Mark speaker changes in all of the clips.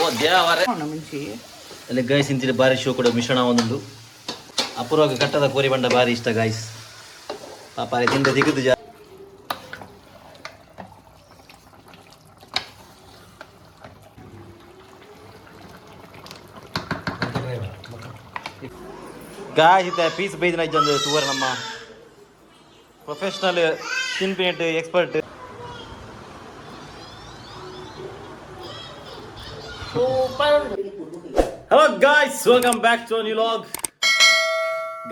Speaker 1: ಓ ದೇವರೇ ಅಲ್ಲಿ ಗೈಸ್ ಇಂತಿನ ಬಾರಿ ಶೋ ಕೊಡೋ ಮಿಶ್ರಣ ಒಂದೊಂದು ಅಪೂರ್ವ ಕಟ್ಟದ ಕೋರಿ ಬಂಡ ಬಾರಿ ಇಷ್ಟ ಗೈಸ್ ಪಾಪ ತಿಂದ ದಿಗುದು ಗಾಯ್ಸ್ ಇತ್ತ ಪೀಸ್ ಬೈದಿನ ಇದ್ದೊಂದು ಟೂರ್ ನಮ್ಮ ಪ್ರೊಫೆಷನಲ್ ತಿನ್ಪೇಂಟ್ expert hello guys welcome back to new vlog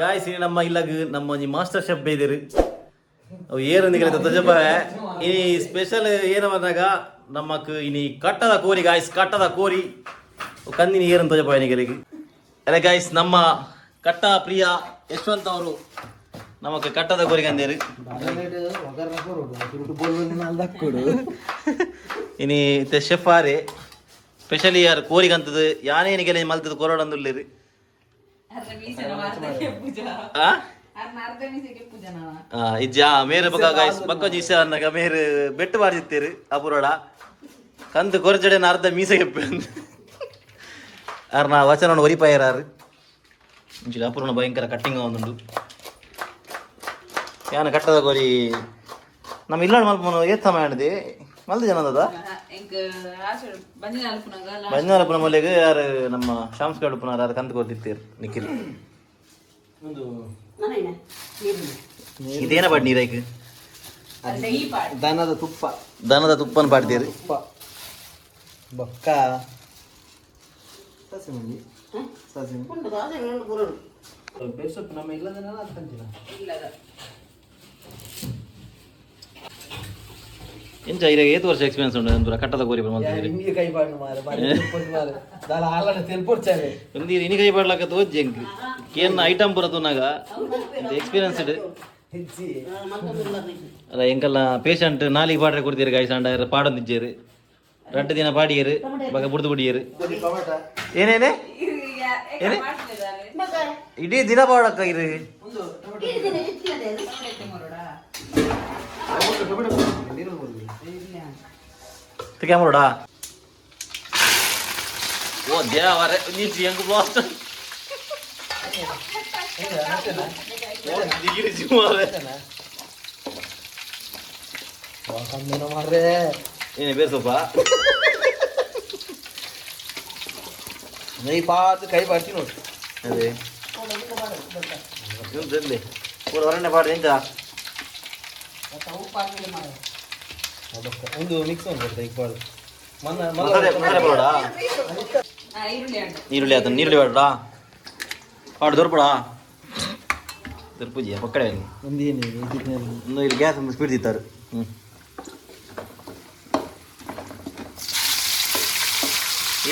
Speaker 1: guys ಇನ್ನು ನಮ್ಮ ಇಲ್ಲಾಗ ನಮ್ಮ ಮಾಸ್ಟರ್ ಶೆಫ್ ಬೈದಿರು ಅವು ಏರೊಂದಿಗೆ ತಜಬ ಈ ಸ್ಪೆಷಲ್ ಏನು ಬಂದಾಗ ನಮ್ಮಕ್ ಇನಿ ಕಟ್ಟದ ಕೋರಿ ಗಾಯ್ಸ್ ಕಟ್ಟದ ಕೋರಿ ಕಂದಿನಿ ಏರನ್ ತಜಬ ಏನಿಗೆ ಅದೇ ಗಾಯ್ಸ್ ನಮ್ಮ ಕಟ್ಟ ಪ್ರಿಯ ಯಶವಂತ್ ಅವರು ನಮಕ್ ಕಟ್ಟದ ಕೋರಿ ಕಂದೇರು ಇನಿ ಶೆಫ್ ಆರೆ ಸ್ಪೆಷಲಿ ಯಾರು ಕೋರಿಗಂತದ್ದು ಯಾನೇನಿಗೆ ಮಲ್ತದ್ದು ಕೊರೋಡಂದುಲ್ಲಿರಿ ಇಜ್ಜಾ ಮೇರೆ ಪಕ್ಕ ಜೀಸ ಅನ್ನಗ ಮೇರೆ ಬೆಟ್ಟು ಬಾರ್ದಿತ್ತೀರಿ ಅಪುರೋಡ ಕಂದು ಕೊರಚಡೆನ ಅರ್ಧ ಮೀಸೆಗೆ ಅರ್ನ ವಚನ ಒರಿಪಾಯರಾರು ಅಪುರೋಣ ಭಯಂಕರ ಕಟ್ಟಿಂಗ್ ಒಂದುಂಡು ಯಾನ ಕಟ್ಟದ ಕೋರಿ ನಮ್ಮ ಇಲ್ಲ ಮಲ್ಪ ಏತ್ ಮಾಡಿದೆ ಮಲ್ದ ಜನ ಅದ ಬಂಜಾರಪ್ಪನ ಮಲೆಗೆ ಯಾರು ನಮ್ಮ ಶಾಂಸ್ಕರ್ ಉಪ್ಪನ ಯಾರು ಕಂತು ಕೊಡ್ತಿರ್ತೀರಿ ನಿಖಿಲ್ ಇದೇನ ಪಾಡ್ ನೀರೈಕ್ ದನದ ತುಪ್ಪನ ಪಾಡ್ತೀರಿ ಬೊಕ್ಕ ನಮ್ಮ ಇಲ್ಲದನ್ನೆಲ್ಲ ಅದು ಕಂತಿಲ್ಲ ಎಂಚ ಈಗ 8 ವರ್ಷ ಎಕ್ಸ್ಪೀರಿಯನ್ಸ್ ಉಂಟು ನಂತರ ಕಟ್ಟದ ಕೋರಿ ಒಂದೀರಿ ಇನಿ ಕೈ ಪಾಡ್ಲಕ್ಕ ತೋಜ್ ಎಂಕ್ ಕೇನ್ ಐಟಮ್ ಬರತು ನಾಗ ಎಕ್ಸ್ಪೀರಿಯನ್ಸ್ ಇಡ್ ಅಲ್ಲ ಎಂಕಲ್ಲ ಪೇಷಂಟ್ ನಾಲಿಗೆ ಪಾಡ್ರೆ ಕೊಡ್ತೀರಿ ಗಾಯ್ಸ್ ಅಂಡ ಪಾಡೊಂದಿಜ್ಜೇರಿ 2 ದಿನ ಪಾಡಿಯರು ಬಗ ಬುಡ್ದು ಬಿಡಿಯರು ಏನೇನೆ ಏನೇ ಇಡೀ ದಿನ ಪಾಡಕ್ಕ ಇರಿ ಕ್ಯಾಮರೋಡಾ ಓ ದೇವರೇ ನೀಚಿ ಹೆಂಗ್ ಬ್ಲಾಸ್ಟ್ ಏನೇ ಬೇಸಪ್ಪ ನೈ ಪಾತ್ ಕೈ ಪಾಡ್ತಿ ನೋಡಿ ಅದೇ ಇರ್ಲಿ ಪೂರ ಹೊರನೆ ಪಾಡ್ದೆ ಎಂತ ಒಂದು ಮಿಕ್ಸ್ ಮಾಡ್ಬಿಡ್ತಾ ಈಗ ಪಾಡು ಈರುಳ್ಳಿ ಆತ ನೀರುಳ್ಳಿ ಬೇಡಾ ಪಾಡು ದೊರ್ಪಡಾ ದೊರ್ಪುಜಿಯ ಪಕ್ಕಡೆ ಒಂದು ಇಲ್ಲಿ ಗ್ಯಾಸ್ ಒಂದು ಸ್ಪೀಡ್ ತಿಂತಾರೆ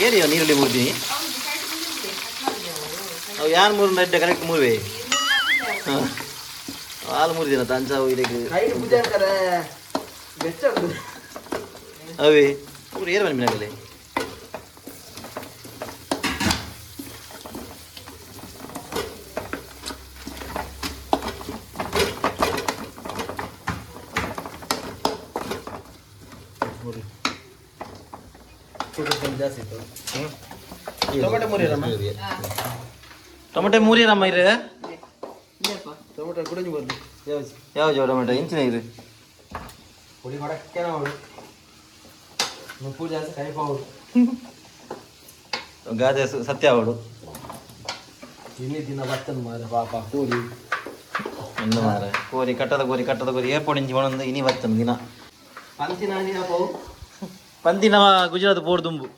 Speaker 1: ಏನಿವ ನೀರುಳ್ಳಿ ಮುರ್ದಿ ಅವು ಯಾರು ಮೂರು ನಡ್ಡೆ ಕರೆಕ್ಟ್ ಮೂರುವೆ ಹಾಂ ಹಾಲು 3 ದಿನ ತಂಚಾವು ಇದಕ್ಕೆ ಅವೇ ಪೂರ ಏರು ಬನ್ನಿ ಮಿನಾಗಲೆ ಟೊಮೆಟೊ ಮೂರಿ ರಮ್ಮ ಇರ ಟೊಮೆಟೊ ಕುಡಿഞ്ഞു ಬಂದು ಯಾವ ಟೊಮೆಟೊ ಇಂಚಿನ ಇರು ಪುಡಿ ಮಾಡಕ್ಕೆ ನಾವು ಪೂಜೆ ಕೈಪಾವಡು ಗಾದೆ ಸತ್ಯ ಅವಡು ಇನ್ನಿ ದಿನ ಬರ್ತದೆ ಮಾರ ಪಾಪ ಕೋರಿ ಇನ್ನು ಮಾರ ಕೋರಿ ಕಟ್ಟದ ಕೋರಿ ಏರ್ಪೋರ್ಟ್ ಇಂಚಿ ಒಣೊಂದು ಇನಿ ಬರ್ತದೆ ದಿನ ಪಂತಿನ ಪಂತಿನ ಗುಜರಾತ್ ಪೋಡ್ ತುಂಬು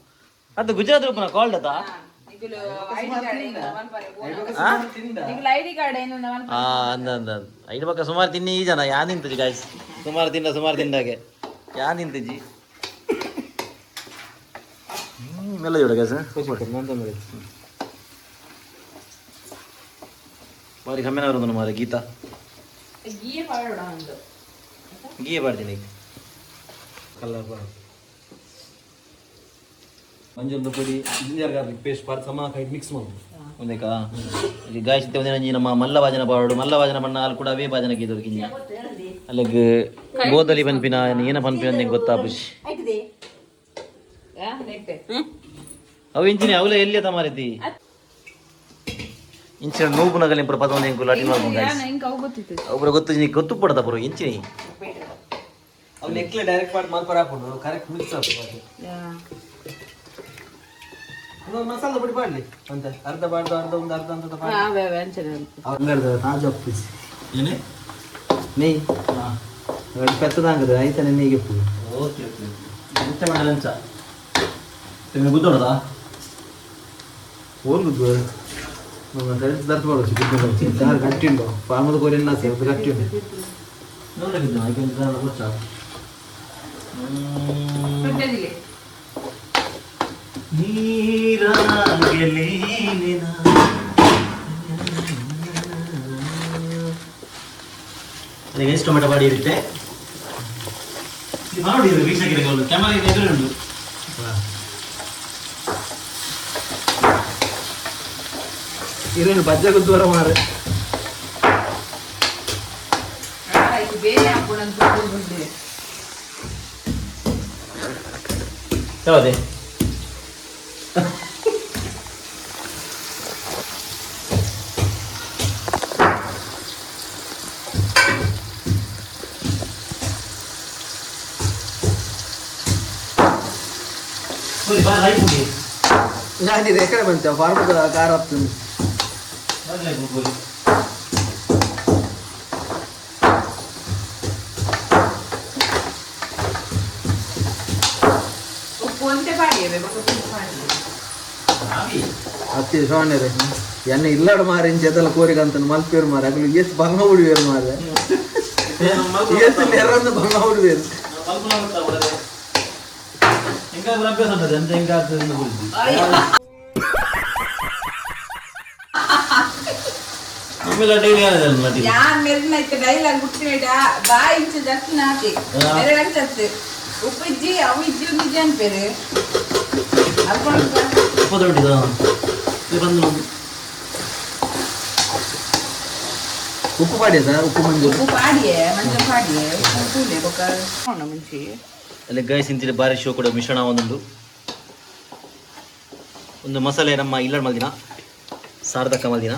Speaker 1: ಅದು ಗುಜರಾತ್ ರೂಪನ ಕಾಲ್ಡ್ ಅದ ಅಂದ ಐದು ಪಕ್ಕ ಸುಮಾರು ತಿನ್ನಿ ಈ ಜನ ಯಾನ್ ನಿಂತಜಿ ಗಾಯ್ಸ್ ಸುಮಾರು ತಿಂದಾಗೆ ಯಾನ್ ನಿಂತಜಿ ಮೆಲ್ಲ ಜೋಡ ಗಾಯ್ಸ್ ಮಾರಿ ಕಮ್ಮಿನವರು ಮಾರ ಗೀತಾ ಗೀಯೇ ಪಾಡ್ತೀನಿ ಕಲರ್ ಪಾಡು ಮಂಜೊಂದು ಪುಡಿ ಜಿಂಜರ್ ಗಾರ್ಲಿಕ್ ಪೇಸ್ಟ್ ಪಾರ್ಟ್ ಸಮ ಕೈ ಮಿಕ್ಸ್ ಮಾಡು ಒಂದೇಕಾ ಈಗ ಗಾಯ್ಸ್ ಒಂದಿನ ನಮ್ಮ ಮಲ್ಲ ಭಾಜನ ಪಾಡು ಮಲ್ಲ ಭಾಜನ ಬಣ್ಣ ಅಲ್ಲಿ ಕೂಡ ಅವೇ ಭಾಜನಕ್ಕೆ ಇದ್ದವ್ರು ಕಿಂಜ ಅಲ್ಲಿಗೆ ಗೋದಲಿ ಪನ್ಪಿನ ಏನ ಪನ್ಪಿನ ಅಂತ ಗೊತ್ತಾ ಖುಷಿ ಅವು ಇಂಚಿನ ಅವಲೇ ಎಲ್ಲಿ ಅದ ಮಾರೈತಿ ಇಂಚಿನ ನೂಪು ನಗಲಿ ಪುರ ಪದ ಒಂದು ಲಾಟಿ ಒಬ್ಬರ ಗೊತ್ತು ನೀ ಗೊತ್ತು ಪಡದ ಪುರ ಇಂಚಿನಿ
Speaker 2: ಅವ್ನು ನೆಕ್ಲೆ ಡೈರೆಕ್ಟ್ ಮಾಡಿ ಮಾಲ್ಪರ ಹಾಕೊಂಡು ಕರೆಕ್ಟ್ ಮಿಕ್ಸ್ ಆಗ್ತದೆ ಮಸಾಲ ಪುಡಿ ಮಾಡಲಿ ಅಂತ ಅರ್ಧ ಬಾರ್ದು ಅರ್ಧ ಅಂಗಡ್ದ ತಾಜಾ ಪೀಸ್
Speaker 1: ಏನೇ
Speaker 2: ನೆಯ್ ಪೆತ್ತದಾಂಗದ ಆಯ್ತಾನೆ ನೆಯ್ಗೆ ಪುಡಿ
Speaker 1: ಓಕೆ ಓಕೆ ಎಂತ ಮಾಡಲ್ಲ ಅಂಚ ನಿಮಗೆ ಗೊತ್ತೋಡದಾ
Speaker 2: ಓಲ್ಗುದ್ದು ನಮ್ಮ ಫ್ರೆಂಡ್ಸ್ ದರ್ತ ಮಾಡೋದು ಗುದ್ದು ಗಟ್ಟಿ ಉಂಟು ಫಾರ್ಮದ ಕೋರಿ ಎನ್ನ ಸೇರ್ದು ಗಟ್ಟಿ ಉಂಟು
Speaker 1: ನೋಡಿದ್ದು ಆಯ್ಕೆ ಗೊತ್ತಾ ನೀರಾಗಲಿ ಎಷ್ಟು ಟೊಮೆಟೊ ಬಾಡಿ ಇರುತ್ತೆ ಮಾಡಿ ವೀಕ್ಷಕರಿಗೆ ಕ್ಯಾಮರಾ ಎದುರು ಉಂಟು
Speaker 2: ಇರೇನು ಬಜ್ಜಾಗ ದೂರ ಮಾರೆ
Speaker 1: ಯಾವುದೇ
Speaker 2: ನಾನು ಎಕಡೆ ಬಂತ ಫಾರ್ಮದ ಕಾರ ಆಗ್ತದೆ ಅತ್ತಿ ಸೋಣೆ ಎಣ್ಣೆ ಇಲ್ಲಾಡ ಮಾರ ಇಂಚೆಲ್ಲ ಕೋರಿಗಂತ ಮಲ್ಪೇರು ಮಾರ ಆಗಲು ಎಷ್ಟು ಬಂಗ ಹುಡುವೇರು ಮಾರ ಎಷ್ಟು ನೆರಂದು ಬಂಗ ಹುಡುವೇರು
Speaker 3: ಉಪ್ಪಿಜ್ಜಿ ಅವು ಇಜ್ಜಿ ಒಂದು ಇಜ್ಜಿ ಅನ್ಪೇರು
Speaker 2: ಉಪ್ಪು ಪಾಡಿಯ ಸರ್ ಉಪ್ಪು ಮಂಜು
Speaker 3: ಉಪ್ಪು ಪಾಡಿಯೇ ಮಂಜು ಪಾಡಿಯೇ ಉಪ್ಪು ಮುಂಚೆ
Speaker 1: ಅಲ್ಲಿ ಗೈಸ್ ಇಂತಿನ ಬಾರಿ ಶೋ ಕೂಡ ಮಿಶ್ರಣ ಒಂದೊಂದು ಒಂದು ಮಸಾಲೆ ನಮ್ಮ ಇಲ್ಲಡ್ ಮಲ್ದಿನ ಸಾರ್ಧಕ ಮಲ್ದಿನ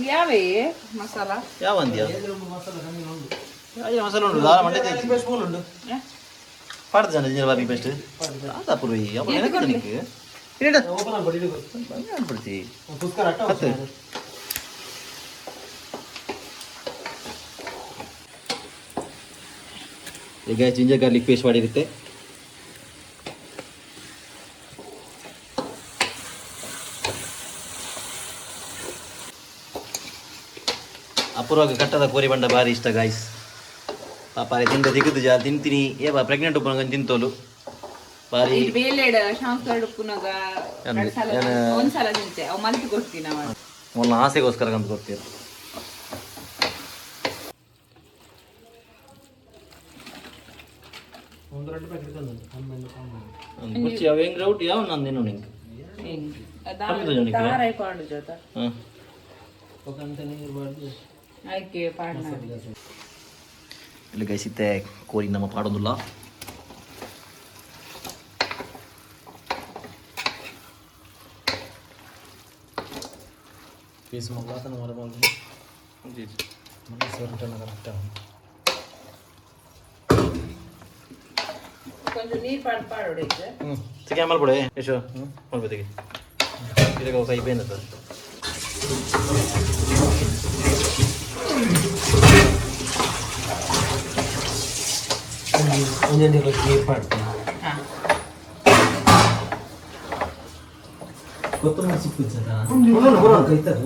Speaker 3: ಯಾವೇ ಮಸಾಲ
Speaker 1: ಯಾವ ಅಂದ್ಯಾ ಮಸಾಲೆ ಉಂಟು ದಾರ ಮಂಡ್ಯ ಸ್ಪೂನ್ ಉಂಟು ಪಾಡ್ದ ಜನ ಜಿಂಜರ್ ಬಾರ್ಲಿ ಪೇಸ್ಟ್ ಅದ ಪುರ್ವಿ ಯಾವ ನೆನಪಿದನಿಕ್ಕೆ ಬಿಡ್ತಿ ಈಗ ಜಿಂಜರ್ ಗಾರ್ಲಿಕ್ ಪೇಸ್ಟ್ ಮಾಡಿರುತ್ತೆ ಅಪೂರ್ವಾಗ ಕಟ್ಟದ ಕೋರಿ ಬಂಡ ಭಾರಿ ಇಷ್ಟ ಗಾಯ್ಸ್ ಪಾಪ ತಿಂದ ದಿಗದು ಜಾ ತಿಂತೀನಿ ಏ ಬಾ ಪ್ರೆಗ್ನೆಂಟ್ ಉಪ್ಪು ತಿಂತೋಲು ಭಾರಿ ಮೊನ್ನೆ ಆಸೆಗೋಸ್ಕರ ಅಂತ ಕೊಡ್ತೀರ ಕುರ್ಚಿ ಯಾವ ಹೆಂಗ್ ರೌಟ್ ಯಾವ ನಂದೇನು ನಿಂಗೆ ಇಲ್ಲಿ ಗೈಸಿತ್ತೆ ಕೋರಿ ನಮ್ಮ ಪಾಡೋದಿಲ್ಲ
Speaker 2: ಪೀಸ್ ಮಗ್ಲಾತನ ಮರಬಂದು
Speaker 3: கொஞ்சம் நீர் பாடு
Speaker 1: ಸಿಕ್ಕ ಮಲ್ಬಿಡೆ ಯಶೋ ಮಲ್ಬೋದಿಗೆ ಇದಕ್ಕೆ ಕೈ ಬೇನ ಸರ್
Speaker 2: ಒಂದೆಂದು ನೀರು ಪಾಡ್ತೀನಿ ಕೊತ್ತಂಬರಿ ಸಿಕ್ಕಿತ್ತು ಕೈತದೆ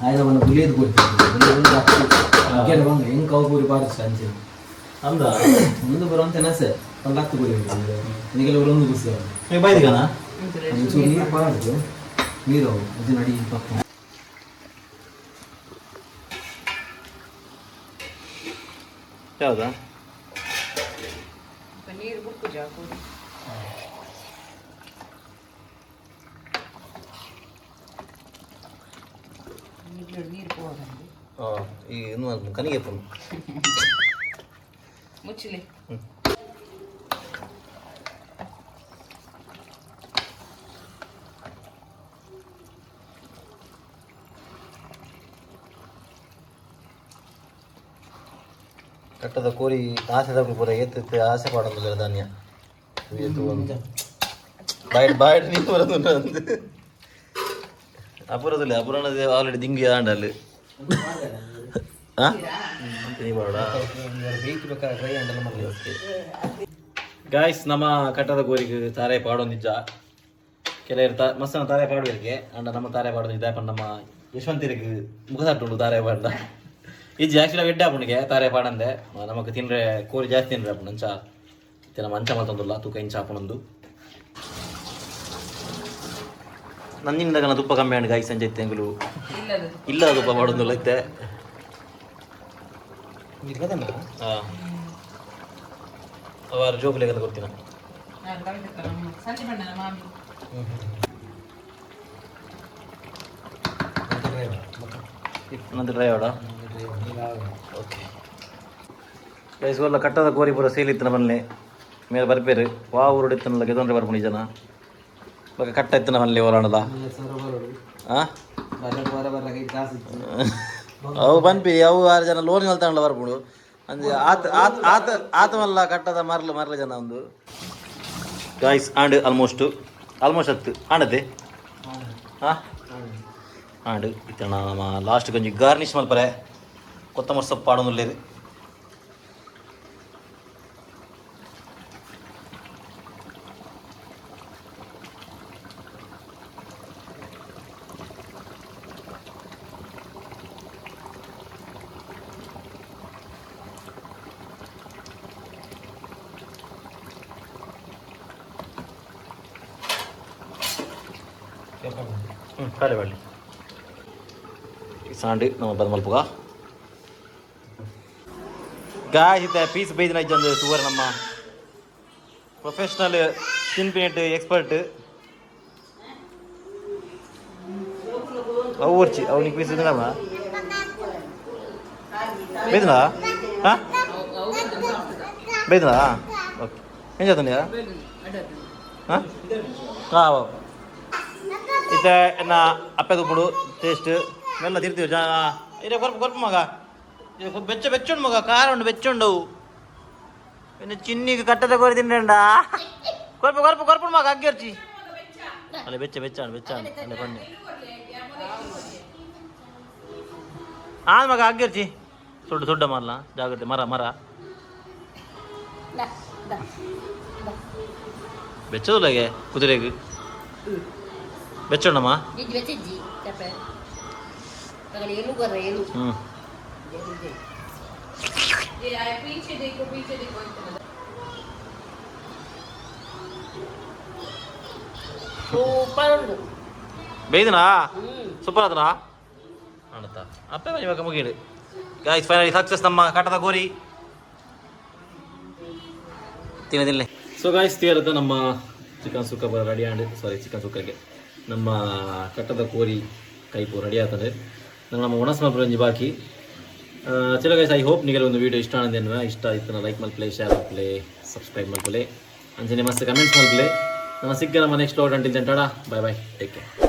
Speaker 2: ఆయన మన గులేదు కొట్టింది ಬಂದು ಹೆಂಗೆ ಕೌಪೂರಿ ಬಾರಿಸ್ತಾ ಅಂಚೆ
Speaker 1: ಅಂದ
Speaker 2: ಮುಂದೆ ಬರುವಂತೆ ನಸೆ ಒಂದು ಲಕ್ಷ ಗುರಿ ನಿಗೆಲ್ಲ ಒಂದು ಗುಸಿ
Speaker 1: ಬೈದಿಗಾನ
Speaker 2: ನೀರು ಬಾರ್ದು ನೀರು ಅದು ನಡಿ ಪಕ್ಕ
Speaker 1: ಯಾವ್ದಾ
Speaker 3: ನೀರು ಬುಕ್ಕು ಜಾಕು ನೀರು போகாது
Speaker 1: ಈ ಇನ್ನು ಕನಿಗೆ ಪುನು
Speaker 3: ಮುಚ್ಚಲಿ.
Speaker 1: ಕಟ್ಟದ ಕೋರಿ ಆಸೆ ತಗೊಂಡು ಪೂರ ಎತ್ತು ಆಸೆ ಪಾಡೋದು ಧಾನ್ಯ ಎತ್ತು ಒಂದು ಬಾಯ್ಡ್ ನೀನು ಬರೋದು ಅಂದು ಅಪುರದಲ್ಲಿ ಅಪುರಾಣದ ಆಲ್ರೆಡಿ ದಿಂಗಿ ಆಂಡಲ್ಲಿ ಗಾಯ್ಸ್ ನಮ್ಮ ಕಟ್ಟದ ಕೋರಿಗೆ ತಾರೆ ಪಾಡೊಂದಿಜ್ಜ ಕೆಲವರು ಮಸ್ಸನ ತಾರೆ ಪಾಡುವರಿಗೆ ಅಂಡ ನಮ್ಮ ತಾರೆ ಪಾಡೋದಿದ್ದ ನಮ್ಮ ಯಶವಂತರಿಗೆ ಮುಖದಾಟುಂಡು ತಾರೆ ಪಾಡ ಇಜ್ಜಿ ಆಕ್ಚುಲಿ ಎಡ್ಡೆ ಅಪ್ಪನಿಗೆ ತಾರೆ ಪಾಡಂದೆ ನಮಗೆ ತಿನ್ರೆ ಕೋರಿ ಜಾಸ್ತಿ ತಿನ್ರೆ ಅಪ್ಪನ ಅಂಚ ನಮ್ಮ ಅಂಚ ಮತ್ತೊಂದಿಲ್ಲ ತೂಕ ಇಂಚ ಅಪ್ಪನೊಂದು ನನ್ನಿಂದ ನಾನು ತುಪ್ಪ ಕಮ್ಮಿ ಆಂಡ್ ಗಾಯಿ ಸಂಜೆ ತೆಂಗಲು ಇಲ್ಲ ತುಪ್ಪ ಮಾಡೋದಿಲ್ಲ ಇತ್ತೆ ಅವಾರು ಜೋಗುಲೆಗೆಲ್ಲ ಕೊಡ್ತೀನ ನಂದು ಡ್ರೈವಡ ಓಕೆ ಗೈಸ್ಗೆಲ್ಲ ಕಟ್ಟದ ಕೋರಿ ಪೂರ ಸೇಲಿತ್ತಿನ ಬನ್ನಿ ಮೇಲೆ ಬರ್ಪೇರು ವಾ ಊರುಡಿತ್ತನಲ್ಲ ಗೆದೊಂದ್ರೆ ಬರ್ಪುಣಿ ಜನ ಇವಾಗ ಕಟ್ಟ ಇತ್ತಿನ ಬನ್ನಿ ಓಲಾಣದ ಅವು ಬನ್ಪಿ ಅವು 6 ಜನ ಲೋನ್ ಹೇಳ್ತಾನಲ್ಲ ಬರ್ಬಿಡು ಅಂದ್ರೆ ಆತಮಲ್ಲ ಕಟ್ಟದ ಮರಲ ಜನ ಒಂದು ಗಾಯ್ಸ್ ಆಂಡ್ ಆಲ್ಮೋಸ್ಟ್ ಹತ್ತು ಆಂಡತೆ ಆಂಡ್ ಇತ್ತಣ ಲಾಸ್ಟ್ ಕೊಂಚ ಗಾರ್ನಿಶ್ ಮಲ್ಪರೆ ಕೊತ್ತಂಬರಿ ಸೊಪ್ಪು ಆಡೋದಿಲ್ಲ ಕಾಲೆ ಬಳ್ಳಿ ಸಾಂಡಿ ನಮ್ಮ ಬದ ಮಲ್ಪುಗ ಗಾಯ್ ಇತ್ತ ಪೀಸ್ ಬೈದಿನ ಇದ್ದೊಂದು ಸುವರ್ ನಮ್ಮ ಪ್ರೊಫೆಷ್ನಲ್ ತಿನ್ಪಿನೆಟ್ ಎಕ್ಸ್ಪರ್ಟ್ ಅವು ಓರ್ಚಿ ಅವನಿಗೆ ಪೀಸ್ ಇದ್ದಮ್ಮ ಬೈದನಾ ಹಾಂ ಬೈದನಾ ಓಕೆ ಏನು చేస్తుందా ಹಾಂ ಇತ್ತೆ ಎನ್ನ ಅಪ್ಪೆದು ಬಿಡು ಟೇಸ್ಟ್ ಮೆಲ್ಲ ತಿರ್ತೀವಿ ಜಾ ಇರೇ ಕೊರ್ಪು ಮಗ ಇದು ಬೆಚ್ಚುಂಡು ಮಗ ಖಾರ ಉಂಡು ಬೆಚ್ಚುಂಡು ಇನ್ನು ಚಿನ್ನಿಗೆ ಕಟ್ಟದ ಕೋರಿ ತಿಂಡ ಕೊರ್ಪು ಮಗ ಅಗ್ಗಿರ್ಚಿ ಅಲ್ಲೇ ಬೆಚ್ಚಾಣ ಅಲ್ಲೇ ಬನ್ನಿ ಮಗ ಅಗ್ಗಿರ್ಚಿ ದೊಡ್ಡ ಮಲ್ಲ ಜಾಗ್ರತೆ ಮರ ಬೆಚ್ಚದಲ್ಲಗೆ ಕುದುರೆಗೆ ಬೆಚ್ಚೋಣಮ್ಮ ಬೇಯ್ದನಾ ಸೂಪರ್ ಆದನಾ ಕಾಣುತ್ತಾ ಅಪ್ಪೆ ಇವಾಗ ಮುಗಿಡು ಗಾಯ್ಸ್ ಫೈನಲಿ ಸಕ್ಸಸ್ ನಮ್ಮ ಕಟ್ಟದ ಕೋರಿ ತಿನ್ನದಿಲ್ಲ ಸೊ ಗಾಯ್ಸ್ ತೀರದ ನಮ್ಮ chicken sukka ready and chicken ಸುಕ್ಕಗೆ ನಮ್ಮ ಕಟ್ಟದ ಕೋರಿ ಕೈಪು ರೆಡಿ ಆಗ್ತದೆ ನಮ್ಮ ಒಣಸ್ಮ ಪ್ರೊಂಜಿ ಬಾಕಿ ಚಲೋ ಗೈಸ್ ಐ ಹೋಪ್ ನಿಮಗೆ ಒಂದು ವೀಡಿಯೋ ಇಷ್ಟ ಆನಂದೇನು ಇಷ್ಟ ಆಯ್ತು ಲೈಕ್ ಮಲ್ಪಲೆ ಶೇರ್ ಮಲ್ಪಲೆ ಸಬ್ಸ್ಕ್ರೈಬ್ ಮಲ್ಪಲೆ ಅಂಚನೆ ಮಸ್ತ್ ಕಮೆಂಟ್ಸ್ ಮಲ್ಪಲೆ ನಮ್ಮ ಸಿಕ್ಕ ನಮ್ಮ next out until TADA bye take care.